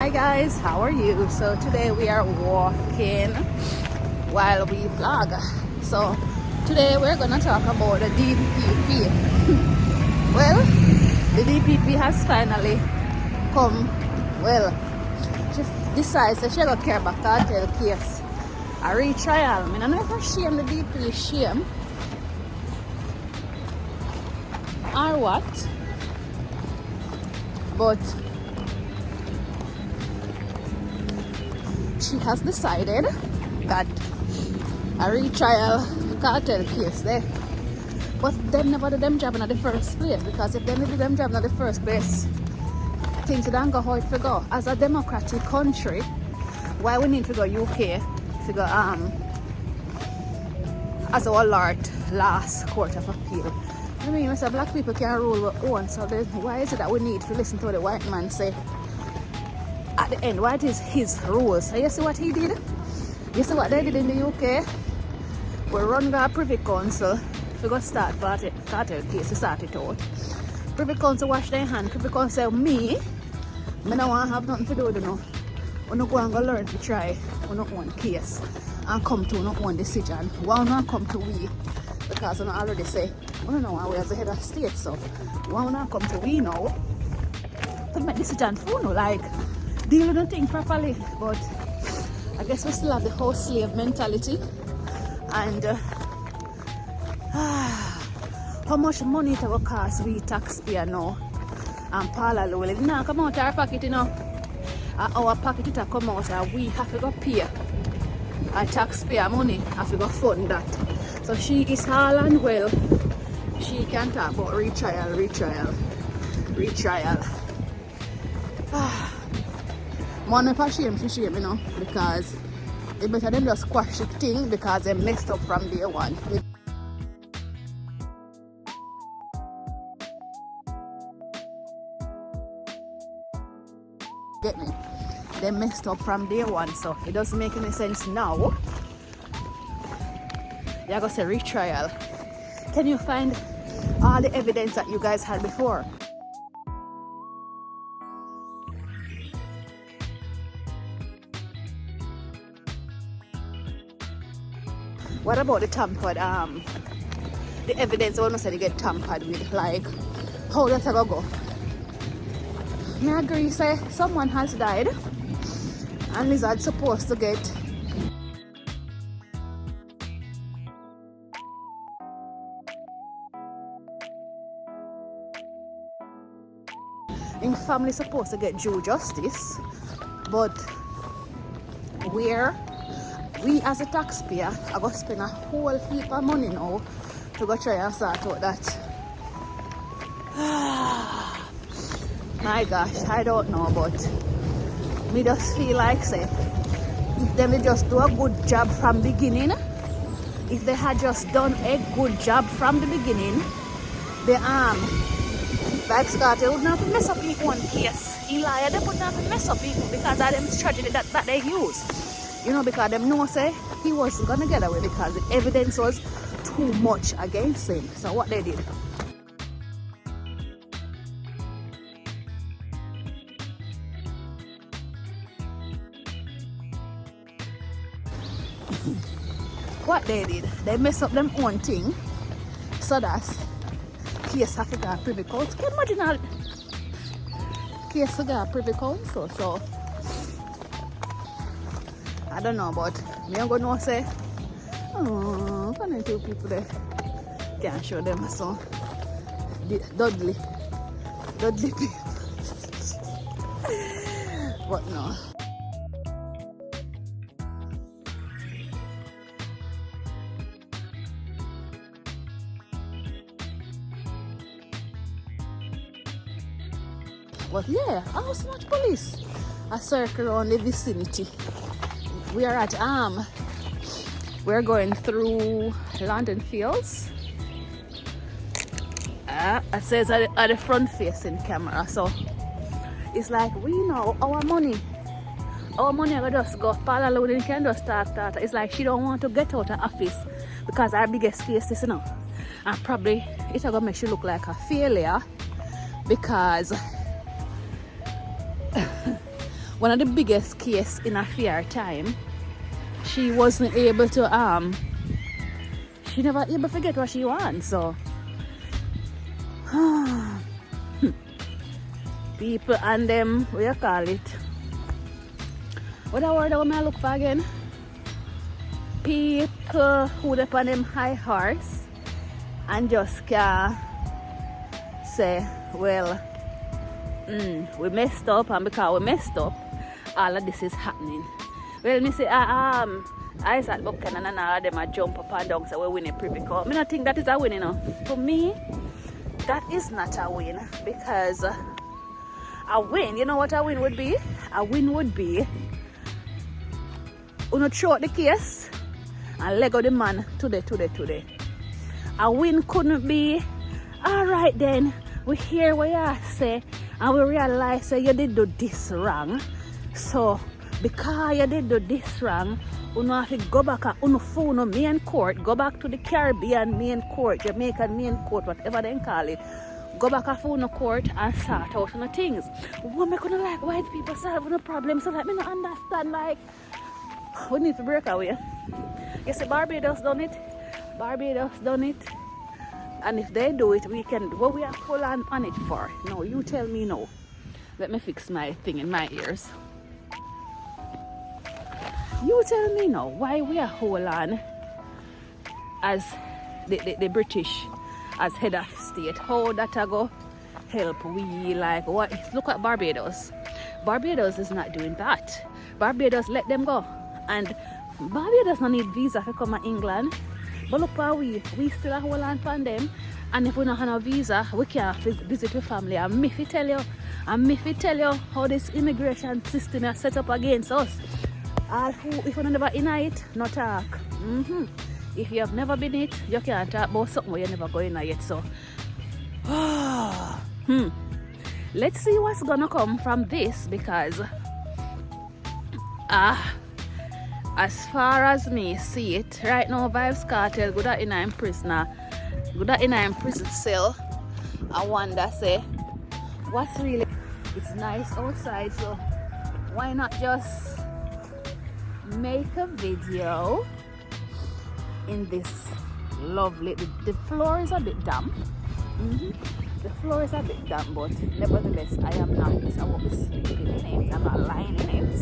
Hi guys, how are you? So today we are walking while we vlog. So today we're gonna talk about the DPP. Well, the DPP has finally come. Well, she decides that she gonna care about cartel case. A retrial. I don't know if I shame the DPP shame or what, but she has decided that a retrial cartel case there. But them never did them job in the first place, because if they did them job in the first place, things don't go how it to go. As a democratic country, why we need to go UK to go as our last court of appeal? I mean, so black people can rule what own, so why is it that we need to listen to what the white man say? At the end, what is his rules? So you see what he did? You see what they did in the UK? We run the Privy Council. We go start cartel case to start it out. Privy Council wash their hand. Privy Council say, me don't want to have nothing to do with you know. We don't go and go learn to try on our own case and come to our own decision. Why not come to we? Because we already say, we don't know why we as the head of state, so why not come to we now to make decision for no, like deal with the thing properly. But I guess we still have the whole slave mentality. And how much money it will cost we taxpayer now? And Paula Llewelyn, now come out our pocket, you know. Our pocket it come out, and we have to go pay our taxpayer money, have to go fund that. So she is all and well. She can talk about retrial. One of her shame, you know, because they better than just squash the thing because they messed up from day one. Get me? They messed up from day one, so it doesn't make any sense now. You're gonna say retrial. Can you find all the evidence that you guys had before? What about the tampered, the evidence I want to say they get tampered with, like, how does it go? I agree, say someone has died and Lizard's supposed to get in family supposed to get due justice, but where we as a taxpayer are going to spend a whole heap of money now to go try and sort out that. My gosh, I don't know, but me just feel like say if they just do a good job from the beginning, if they had just done a good job from the beginning, the Vyvz Kartel would not mess up in one case. He lied, they would not mess up people because of them strategy that they use. You know, because them know say he was gonna get away because the evidence was too much against him. So what they did? What they did? They mess up them own thing so that case have to go to Privy Council. Can you imagine that case to go to Privy Council? So I don't know, but me I'm gonna say, oh, funny two people there can't show them so Dudley people. But no. But yeah, how much police a circle around the vicinity. We are at we're going through London Fields. It says at the front facing camera, so it's like we know our money will just go. Paula Llewelyn can just start. It's like she don't want to get out of office because our biggest case is, you know, and probably it's gonna make she look like a failure because one of the biggest case in a fair time, she wasn't able to she never able to get what she wants. So people and them, what you call it, what the word I look for again? People who up on them high horse and just can't say, well, we messed up, and because we messed up, all of this is happening. Well, me say, I said, okay, and all of them a jump up and down, so we win a privy court. I don't think that is a win, you know. For me, that is not a win, because a win, you know what a win would be? A win would be, you know, throw out the case and let go the man today. A win couldn't be, all right then, we hear what you say and we realize that you did do this wrong. So, because you did do this wrong, you have to go back and phone main court, go back to the Caribbean main court, Jamaican main court, whatever they call it. Go back and phone court and sort out some things. What am I gonna like white people solving the problem? So like me not understand, like we need to break away. You see, Barbados done it. And if they do it, we can. What we are full on it for? No, you tell me no. Let me fix my thing in my ears. You tell me no. Why we are hold on as the British as head of state? How that a go help we? Like what? Look at Barbados. Barbados is not doing that. Barbados let them go, and Barbados don't need visa to come to England. But look how we still a hold on from them, and if we don't have no visa, we can't visit with family. And me fi tell you how this immigration system is set up against us. All who, if you never in it, no talk. If you have never been it, you can't talk about something where you never go in yet. So let's see what's gonna come from this, because as far as me see it, right now Vyvz Kartel good at in a prison cell. I wonder say what's really, it's nice outside, so why not just make a video in this lovely, the floor is a bit damp. The floor is a bit damp, but nevertheless I am not, I won't be sleeping in it, I'm not lying in it.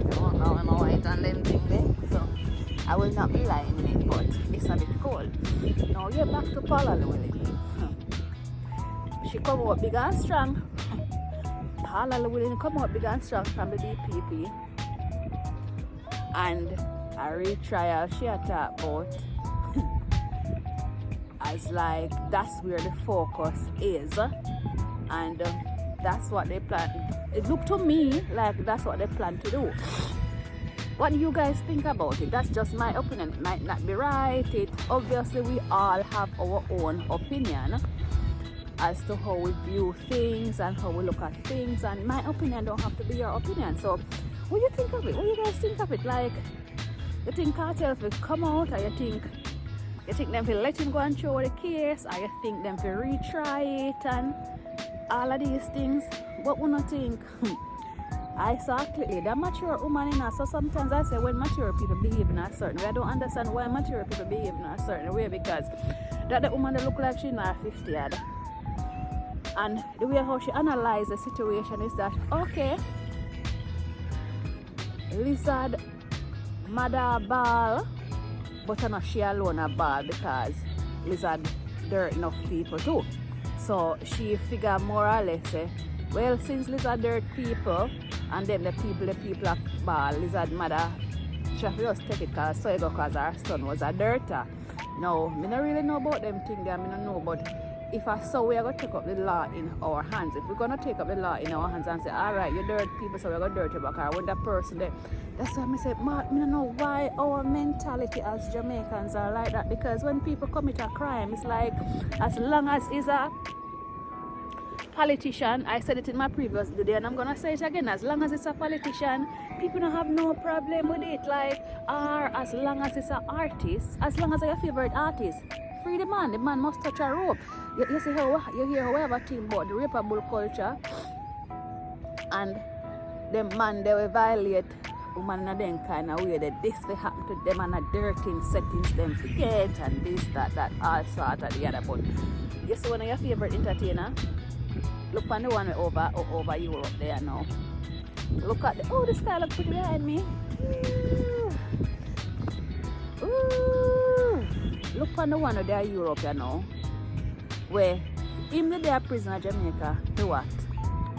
I don't know, I'm white and them thing there, so I will not be lying in it, but it's a bit cold. Now you're back to Paula Llewelyn. She come out big and strong. Paula Llewelyn come out big and strong from the DPP, and a retrial she attacked about as like that's where the focus is, and that's what they plan. It looked to me like that's what they plan to do. What do you guys think about it? That's just my opinion. It might not be right. Obviously we all have our own opinion as to how we view things and how we look at things, and my opinion don't have to be your opinion. So what do you think of it? What do you guys think of it? Like, you think Kartel will come out, or you think them will let him go and throw the case, or you think them will retry it and all of these things? What would you think? I saw clearly that mature woman in us, so sometimes I say when mature people behave in a certain way, I don't understand why mature people behave in a certain way, because that the woman that look like she's in her 50s, and the way how she analyzes the situation is that, okay, Lizard mother ball, but not she alone a ball, because Lizard dirt enough people too. So she figure more or less say, well, since Lizard dirt people and then the people are ball, Lizard mother she have to just take it because her son was a dirter. Now, I don't really know about them things there, I don't know, but if I saw we are going to take up the law in our hands, if we're going to take up the law in our hands and say, all right, you dirt people, so we're going to dirt you back, or when that person there, that's why I say, I don't know why our mentality as Jamaicans are like that, because when people commit a crime, it's like, as long as it's a politician, I said it in my previous video and I'm going to say it again, as long as it's a politician, people don't have no problem with it, like, or as long as it's an artist, as long as it's your favorite artist, free the man must touch a rope. You see how you hear how we have a thing about the rapeable culture, and them man they will violate woman in them kind of way that this will happen to them and a dirty settings them forget and this, that, all sort of the other. But you see one of your favorite entertainer, look on the one over Europe there now. Look at the, oh, the sky look pretty behind me. Ooh. Look on the one of there Europe you know. Where him the day prison in Jamaica, do what?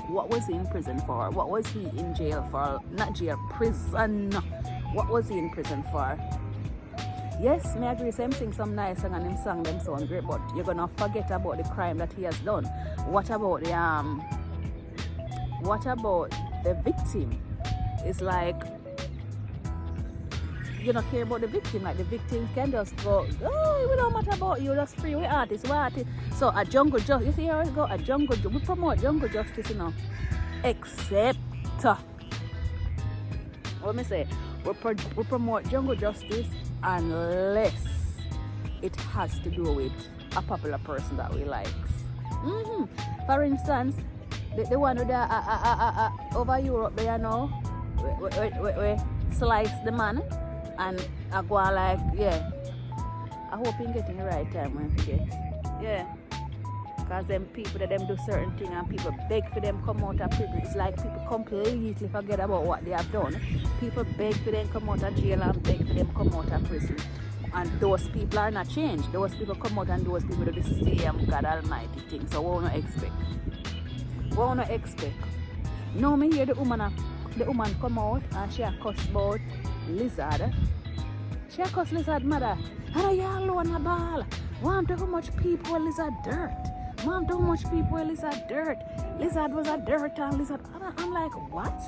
What was he in prison for? What was he in jail for? Not jail, prison. What was he in prison for? Yes, me agree, same thing, some nice song and him song them sound great, but you're gonna forget about the crime that he has done. What about the victim? It's like you don't care about the victim, like the victim can just go, oh, it don't matter about you, just free with artists, So a jungle justice, you see how it go? A jungle justice, we promote jungle justice, you know. Except, what me say? We promote jungle justice unless it has to do with a popular person that we like. For instance, the one with the over Europe there now, we slice the man. And I go on like, yeah, I hope you're getting the right time when you get. Yeah. Because them people that them do certain things and people beg for them come out of prison. It's like people completely forget about what they have done. People beg for them come out of jail and beg for them come out of prison. And those people are not changed. Those people come out and those people do the same God Almighty thing. So what do you expect? What do you expect? Now me hear the woman come out and she cuss about lizard. She cuss lizard mother. And you alone a ball. Mom, how much people lizard dirt? Mom, how much people lizard dirt? Lizard was a dirt and lizard. I'm like, what?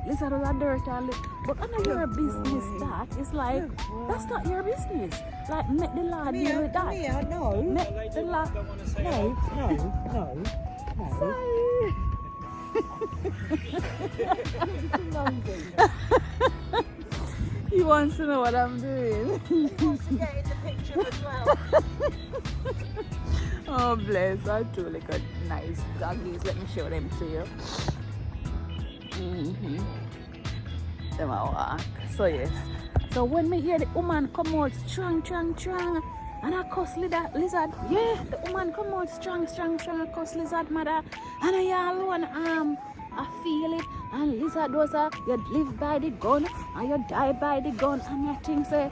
Lizard was a dirt and but I know your business that. It's like, that's not your business. Like, make the law deal with that. No. Make the law. No. Sorry. He wants to know what I'm doing. He wants to get in the picture as well. Oh bless, I do like a nice doggies. Let me show them to you. Them are walk. So yes. So when me hear the woman come out strong, and I cuss lizard. Yeah, the woman come out strong, I cuss lizard mother. And I alone I feel it. And lizard was you live by the gun and you die by the gun. And you think say,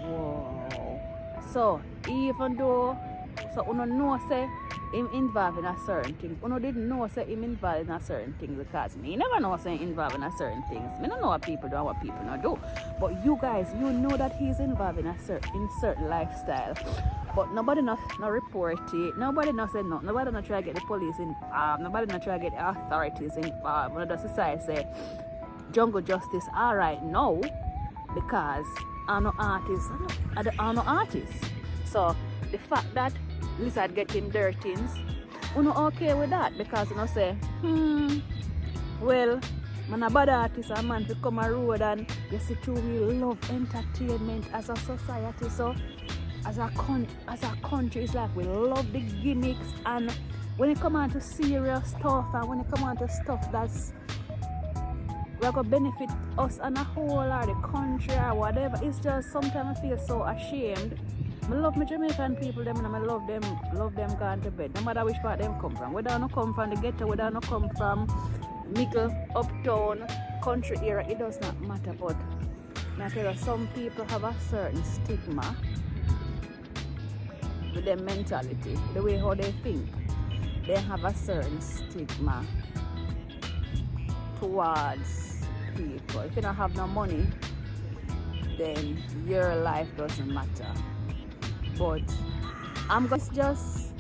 whoa. So even though uno know say him involved in a certain things. Uno didn't know say him involved in a certain things because me never know say involved in a certain things. Me don't know what people do and what people not do. But you guys, you know that he's involved in certain lifestyle. But nobody no report it. Nobody no say no. Nobody no try to get the police involved. Nobody no try to get the authorities involved. When the society say jungle justice alright now because I'm no artist. I'm no artist. So the fact that lizard get him dirt things, you know okay with that because you know say, well, man a bad artist and man to come a road and you see too we love entertainment as a society. So as a country it's like we love the gimmicks and when it come on to serious stuff and when it come on to stuff that's we're going to benefit us and a whole or the country or whatever, it's just sometimes I feel so ashamed. I love my Jamaican people, them, and I love them gone to bed. No matter which part them come from. Whether I not come from the ghetto, whether I not come from middle, uptown, country area, it does not matter. But I tell you, some people have a certain stigma with their mentality, the way how they think. They have a certain stigma towards people. If you don't have no money, then your life doesn't matter. But I'm going to just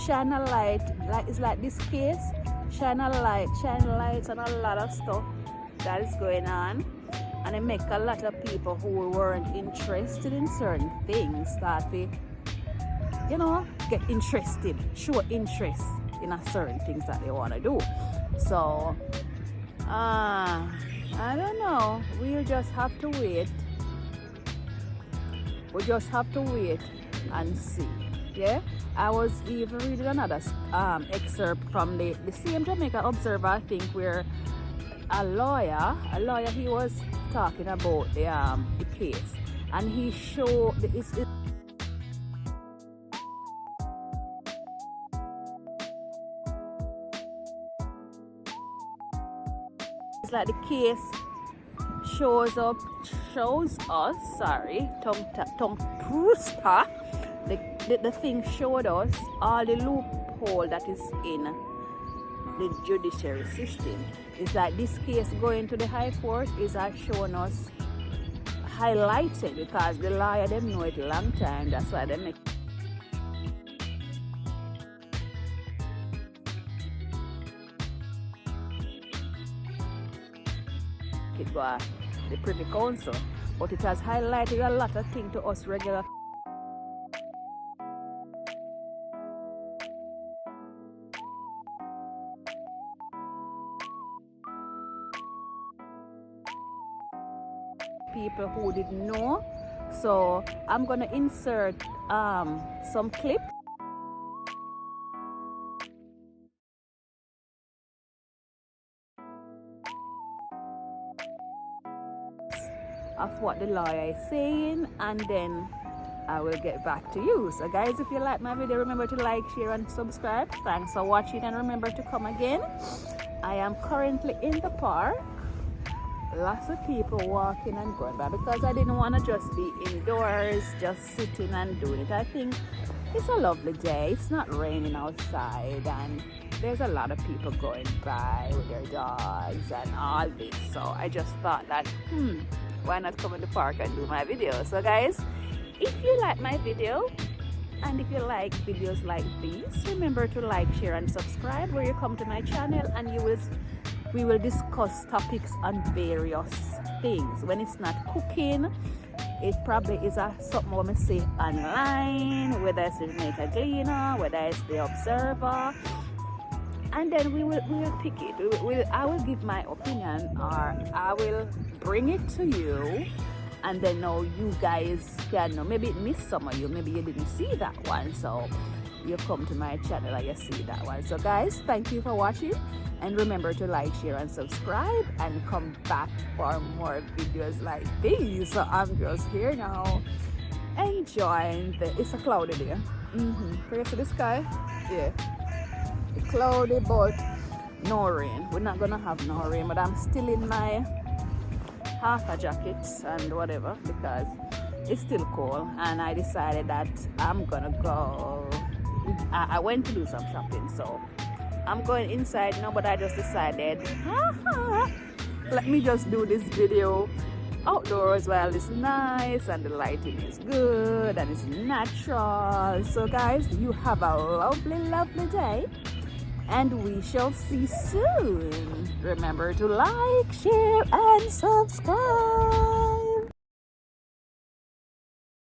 shine a light, like it's like this case, shine lights on a lot of stuff that is going on, and it make a lot of people who weren't interested in certain things start to, you know, get interested, show interest in a certain things that they want to do. So I don't know, we'll just have to wait. We just have to wait and see. Yeah, I was even reading another excerpt from the same Jamaica Observer, I think, where a lawyer, he was talking about the case, and he showed it's like the case shows us, sorry, tongue twister. The thing showed us all the loophole that is in the judiciary system. Is that this case going to the High Court is showing us highlighted, because the lawyer them know it a long time. That's why they make it go the Privy Council, but it has highlighted a lot of things to us regular people who didn't know. So I'm gonna insert some clips of what the lawyer is saying, and then I will get back to you. So guys, if you like my video, remember to like, share and subscribe. Thanks for watching, and remember to come again. I am currently in the park. Lots of people walking and going by, because I didn't want to just be indoors just sitting and doing it. I think it's a lovely day. It's not raining outside, and there's a lot of people going by with their dogs and all this. So I just thought that why not come in the park and do my video. So guys, if you like my video, and if you like videos like these, remember to like, share and subscribe, where you come to my channel and we will discuss topics on various things. When it's not cooking, it probably is something we may say online, whether it's the Jamaica Gleaner, whether it's the Observer, and then we will pick it. I will give my opinion, or I will bring it to you, and then now you guys can know. Maybe it missed some of you, maybe you didn't see that one, so you come to my channel and you see that one. So guys, thank you for watching, and remember to like, share and subscribe, and come back for more videos like these. So I'm just here now enjoying it's a cloudy day. Can you see the sky? Yeah, it's cloudy but no rain. We're not gonna have no rain, but I'm still in my half a jacket and whatever, because it's still cold, and I decided that I'm gonna go. I went to do some shopping, so I'm going inside now, but I just decided let me just do this video outdoors while it's nice and the lighting is good and it's natural. So guys, you have a lovely day, and we shall see soon. Remember to like, share and subscribe.